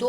2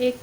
1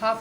½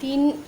3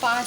5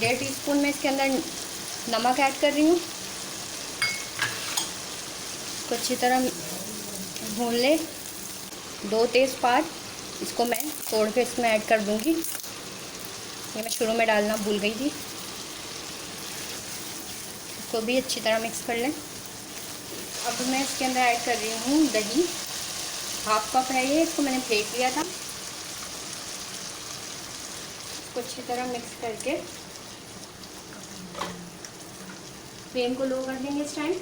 1.5 teaspoon मैं इसके अंदर नमक ऐड कर रही हूँ। इसको अच्छी तरह भून ले। 2 तेज़पात इसको मैं तोड़ के इसमें ऐड कर दूँगी, ये मैं शुरू में डालना भूल गई थी। इसको भी अच्छी तरह मिक्स कर लें। अब मैं इसके अंदर ऐड कर रही हूँ दही, 1/2 कप है ये, इसको मैंने फेंट लिया था। इसको अच्छी तरह मिक्स करके फ्लेम को लो कर देंगे इस टाइम।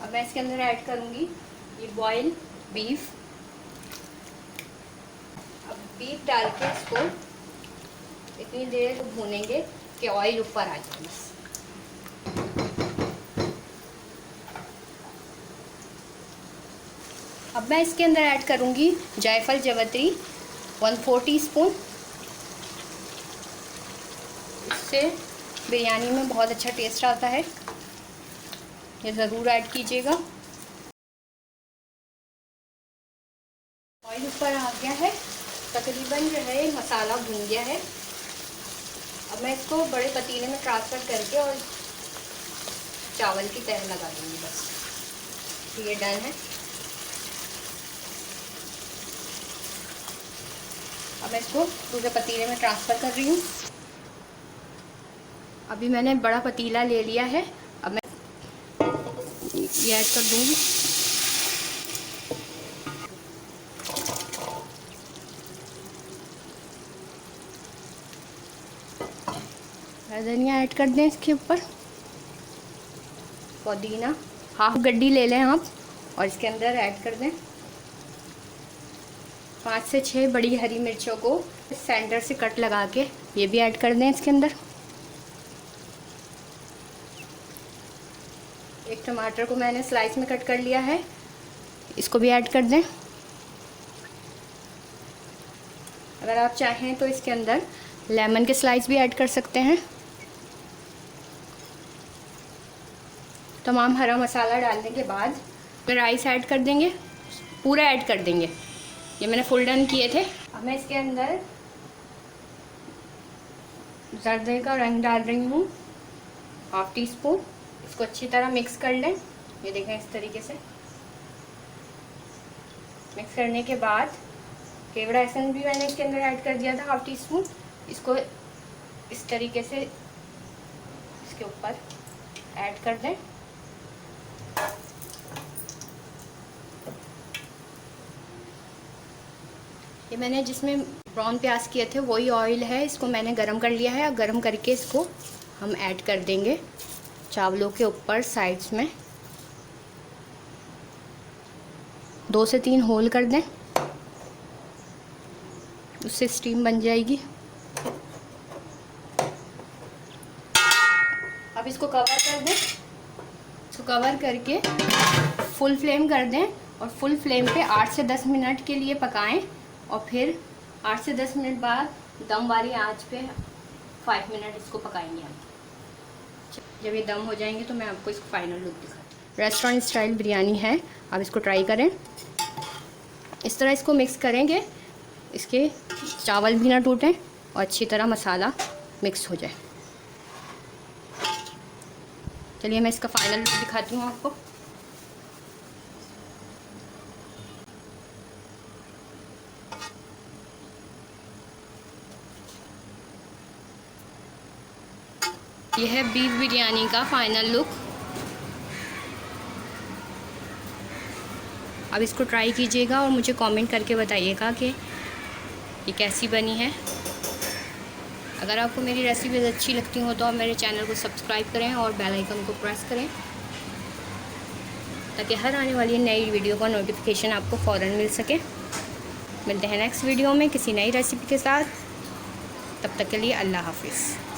अब मैं इसके अंदर ऐड करूँगी ये बॉयल बीफ। अब बीफ डाल के इसको इतनी देर भूनेंगे कि ऑयल ऊपर आ जाए बस। अब मैं इसके अंदर ऐड करूँगी जायफल जवित्री 1/4 टीस्पून। इससे बिरयानी में बहुत अच्छा टेस्ट आता है, ये ज़रूर ऐड कीजिएगा। ऑयल ऊपर आ गया है, तकरीबन जो है मसाला भून गया है। अब मैं इसको बड़े पतीले में ट्रांसफ़र करके और चावल की तह लगा दूँगी बस। ये डन है। अब मैं इसको दूसरे पतीले में ट्रांसफ़र कर रही हूँ। अभी मैंने बड़ा पतीला ले लिया है, अब मैं ये ऐड कर दूँगी। धनिया ऐड कर दें इसके ऊपर, पुदीना 1/2 गड्डी ले लें आप और इसके अंदर ऐड कर दें। 5 से 6 बड़ी हरी मिर्चों को सेंटर से कट लगा के ये भी ऐड कर दें इसके अंदर। 1 टमाटर को मैंने स्लाइस में कट कर लिया है, इसको भी ऐड कर दें। अगर आप चाहें तो इसके अंदर लेमन के स्लाइस भी ऐड कर सकते हैं। तमाम हरा मसाला डालने के बाद राइस ऐड कर देंगे, पूरा ऐड कर देंगे। ये मैंने फुल डन किए थे। अब मैं इसके अंदर जर्दे का रंग डाल रही हूँ 1/2 टीस्पून। इसको अच्छी तरह मिक्स कर लें। ये देखें इस तरीके से मिक्स करने के बाद केवड़ा एसेंस भी मैंने इसके अंदर ऐड कर दिया था 1/2 टीस्पून। इसको इस तरीके से इसके ऊपर ऐड कर दें। ये मैंने जिसमें ब्राउन प्याज किए थे वही ऑयल है, इसको मैंने गरम कर लिया है। गरम करके इसको हम ऐड कर देंगे चावलों के ऊपर साइड्स में। 2 से 3 होल कर दें, उससे स्टीम बन जाएगी। अब इसको कवर कर दें। इसको कवर करके फुल फ्लेम कर दें और फुल फ्लेम पे 8 से 10 मिनट के लिए पकाएं और फिर 8 से 10 मिनट बाद दम वाली आंच पे 5 मिनट इसको पकाएंगे हम। जब ये दम हो जाएंगे तो मैं आपको इसको फाइनल लुक दिखाती हूँ। रेस्टोरेंट स्टाइल बिरयानी है, आप इसको ट्राई करें। इस तरह इसको मिक्स करेंगे, इसके चावल भी ना टूटें और अच्छी तरह मसाला मिक्स हो जाए। चलिए मैं इसका फाइनल लुक दिखाती हूँ आपको। यह है बीफ बिरयानी का फाइनल लुक। अब इसको ट्राई कीजिएगा और मुझे कमेंट करके बताइएगा कि ये कैसी बनी है। अगर आपको मेरी रेसिपीज़ अच्छी लगती हो तो आप मेरे चैनल को सब्सक्राइब करें और बेल आइकन को प्रेस करें ताकि हर आने वाली नई वीडियो का नोटिफिकेशन आपको फ़ौरन मिल सके। मिलते हैं नेक्स्ट वीडियो में किसी नई रेसिपी के साथ। तब तक के लिए अल्लाह हाफिज़।